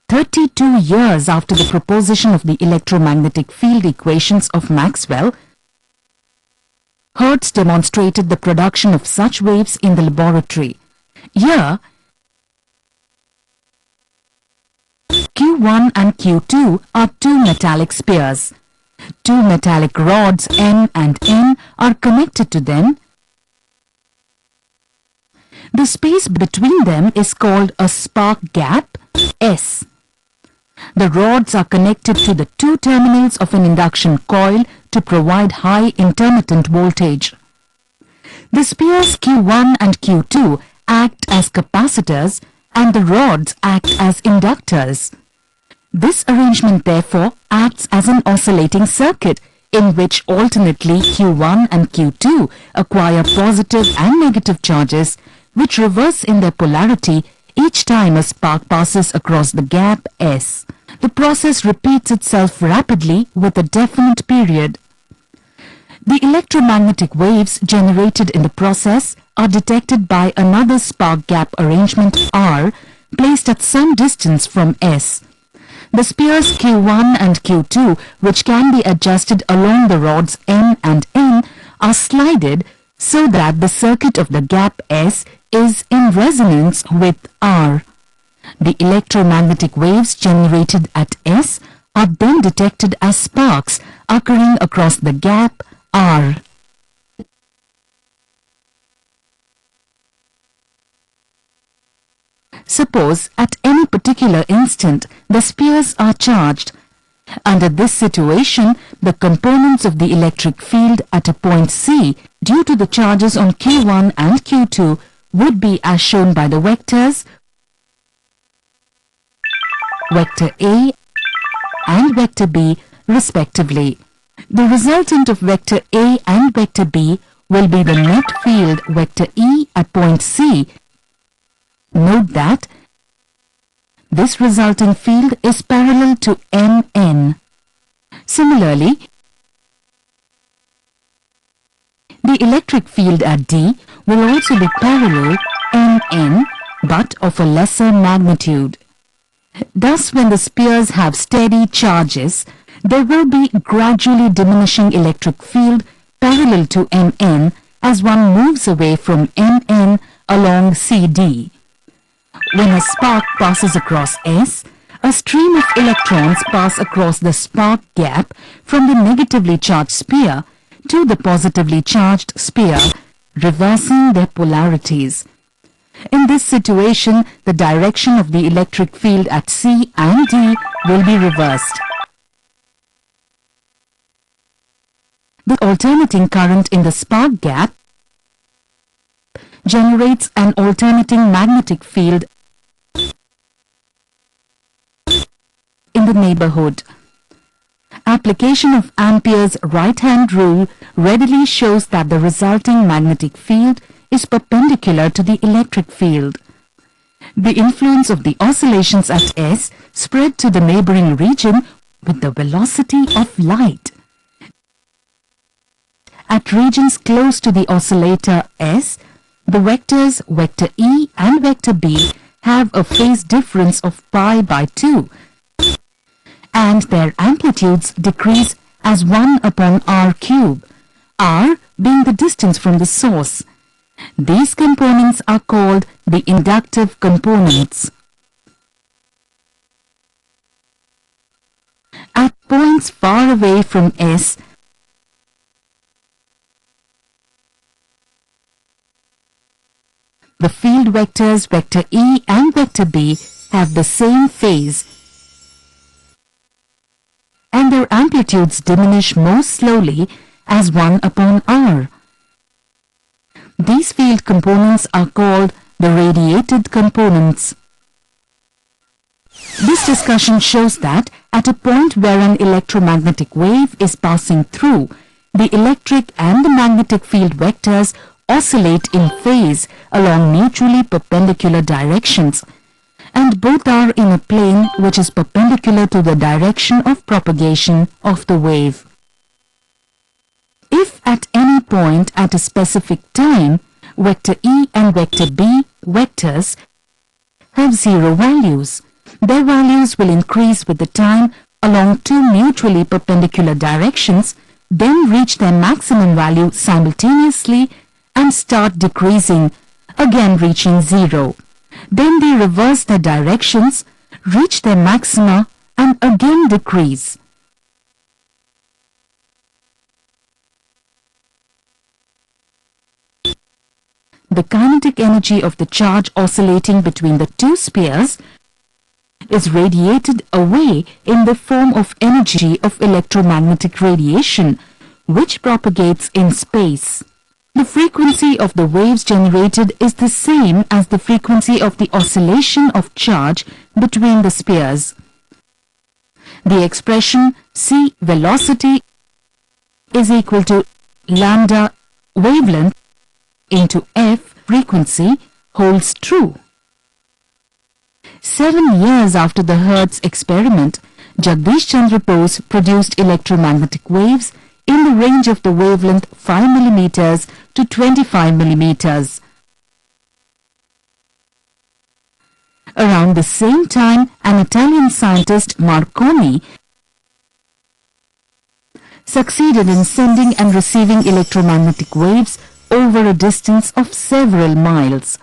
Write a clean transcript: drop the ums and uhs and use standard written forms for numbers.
32 years after the proposition of the electromagnetic field equations of Maxwell, Hertz demonstrated the production of such waves in the laboratory. Here, Q1 and Q2 are two metallic spheres. Two metallic rods M and N are connected to them. The space between them is called a spark gap, S. The rods are connected to the two terminals of an induction coil to provide high intermittent voltage. The spheres Q1 and Q2 act as capacitors and the rods act as inductors. This arrangement therefore acts as an oscillating circuit in which alternately Q1 and Q2 acquire positive and negative charges which reverse in their polarity each time a spark passes across the gap S. The process repeats itself rapidly with a definite period. The electromagnetic waves generated in the process are detected by another spark gap arrangement R placed at some distance from S. The spheres Q1 and Q2, which can be adjusted along the rods M and N, are slided so that the circuit of the gap S is in resonance with R. The electromagnetic waves generated at S are then detected as sparks occurring across the gap R. Suppose at any particular instant the spheres are charged. Under this situation, the components of the electric field at a point C due to the charges on Q1 and Q2 would be as shown by the vectors vector A and vector B respectively. The resultant of vector A and vector B will be the net field vector E at point C. Note that this resulting field is parallel to Mn. Similarly, the electric field at D will also be parallel Mn but of a lesser magnitude. Thus, when the spheres have steady charges, there will be gradually diminishing electric field parallel to Mn as one moves away from Mn along CD. When a spark passes across S, a stream of electrons pass across the spark gap from the negatively charged sphere to the positively charged sphere, reversing their polarities. In this situation, the direction of the electric field at C and D will be reversed. The alternating current in the spark gap generates an alternating magnetic field in the neighborhood. Application of Ampere's right-hand rule readily shows that the resulting magnetic field is perpendicular to the electric field. The influence of the oscillations at S spread to the neighboring region with the velocity of light. At regions close to the oscillator S, the vectors vector E and vector B have a phase difference of pi by 2 and their amplitudes decrease as 1 upon r cube, r being the distance from the source. These components are called the inductive components. At points far away from S, the field vectors vector E and vector B have the same phase and their amplitudes diminish most slowly as 1 upon r. These field components are called the radiated components. This discussion shows that at a point where an electromagnetic wave is passing through, the electric and the magnetic field vectors oscillate in phase along mutually perpendicular directions, and both are in a plane which is perpendicular to the direction of propagation of the wave. If at any point at a specific time, vector E and vector B vectors have zero values, Their values will increase with the time along two mutually perpendicular directions, then reach their maximum value simultaneously and start decreasing, again reaching zero. Then they reverse their directions, reach their maxima and again decrease. The kinetic energy of the charge oscillating between the two spheres is radiated away in the form of energy of electromagnetic radiation, which propagates in space. The frequency of the waves generated is the same as the frequency of the oscillation of charge between the spheres. The expression c velocity is equal to lambda wavelength into f frequency holds true. 7 years after the Hertz experiment, Jagdish Chandra Bose produced electromagnetic waves in the range of the wavelength 5 mm to 25 mm. Around the same time, an Italian scientist, Marconi, succeeded in sending and receiving electromagnetic waves over a distance of several miles.